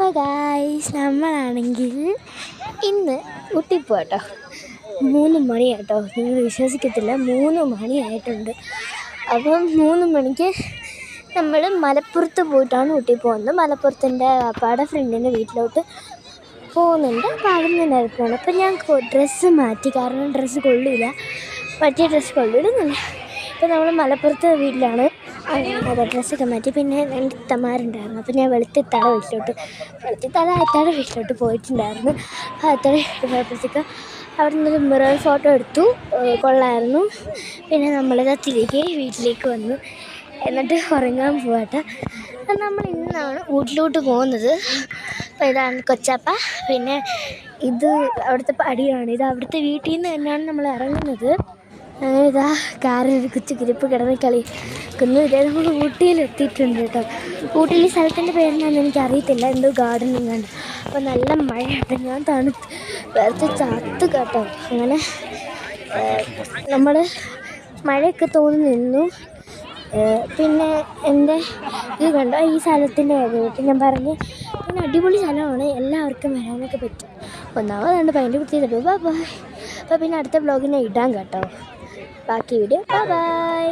അപ്പോൾ ഗായ്സ് നമ്മളാണെങ്കിൽ ഇന്ന് ഊട്ടി പോകട്ടോ. 3 മണിയാട്ടോ, നിങ്ങൾ വിശ്വസിക്കത്തില്ല, 3 മണിയായിട്ടുണ്ട്. അപ്പം 3 മണിക്ക് നമ്മൾ മലപ്പുറത്ത് പോയിട്ടാണ് ഊട്ടി പോകുന്നത്. മലപ്പുറത്തിൻ്റെ അപ്പാടെ ഫ്രണ്ടിൻ്റെ വീട്ടിലോട്ട് പോകുന്നുണ്ട്. അപ്പോൾ അവിടെ നിന്ന് ഇറക്കണം. അപ്പം ഞാൻ ഡ്രസ്സ് മാറ്റി, കാരണം ഡ്രസ്സ് കൊള്ളില്ല, പറ്റിയ ഡ്രസ്സ് കൊള്ളിടുന്നില്ല. ഇപ്പം നമ്മൾ മലപ്പുറത്തെ വീട്ടിലാണ്. അതെ, ഡ്രസ്സൊക്കെ മാറ്റി. പിന്നെ 2 ഇത്തമാരുണ്ടായിരുന്നു. അപ്പോൾ ഞാൻ വെളുത്തിത്താടെ വീട്ടിലോട്ട് പോയിട്ടുണ്ടായിരുന്നു. ആ അത്താടെ പോയപ്പോഴത്തേക്ക് അവിടെ നിന്നൊരു മിറർ ഫോട്ടോ എടുത്തു, കൊള്ളായിരുന്നു. പിന്നെ നമ്മളിത് തിരികെ വീട്ടിലേക്ക് വന്നു, എന്നിട്ട് ഉറങ്ങാൻ പോകട്ടെ. നമ്മൾ ഇന്നാണ് വീട്ടിലോട്ട് പോകുന്നത്. അപ്പോൾ ഇതാണ് കൊച്ചപ്പ. പിന്നെ ഇത് അവിടുത്തെ പടിയാണ്. ഇത് അവിടുത്തെ വീട്ടിൽ നിന്ന് തന്നെയാണ് നമ്മൾ ഇറങ്ങുന്നത്. അങ്ങനെ ഇതാ കാറിൽ കൊച്ചു ഗ്രിപ്പ് കിടന്ന് കളിക്കുന്നു. ഇതേ നമ്മൾ ഊട്ടിയിലെത്തിയിട്ടുണ്ട് കേട്ടോ. ഊട്ടിയിൽ സ്ഥലത്തിൻ്റെ പേരെന്നാന്ന് എനിക്കറിയത്തില്ല, എന്തോ ഗാർഡനിങ് ആണ്. അപ്പോൾ നല്ല മഴയുണ്ട്, ഞാൻ വേർത്ത് ചത്ത് കേട്ടോ. അങ്ങനെ നമ്മൾ മഴയൊക്കെ തോന്നി നിന്നു. പിന്നെ എൻ്റെ ഇത് കണ്ടോ, ഈ സ്ഥലത്തിൻ്റെ കാര്യമായിട്ട് ഞാൻ പറഞ്ഞ്. പിന്നെ അടിപൊളി സ്ഥലമാണ്, എല്ലാവർക്കും വരാനൊക്കെ പറ്റും. ഒന്നാമതുണ്ട് പതിൻ്റെ കുത്തിയത്. ബൈ. അപ്പോൾ പിന്നെ അടുത്ത വ്ളോഗിനെ ഇടാം കേട്ടോ. ബാക്കി വീഡിയോ ബൈ.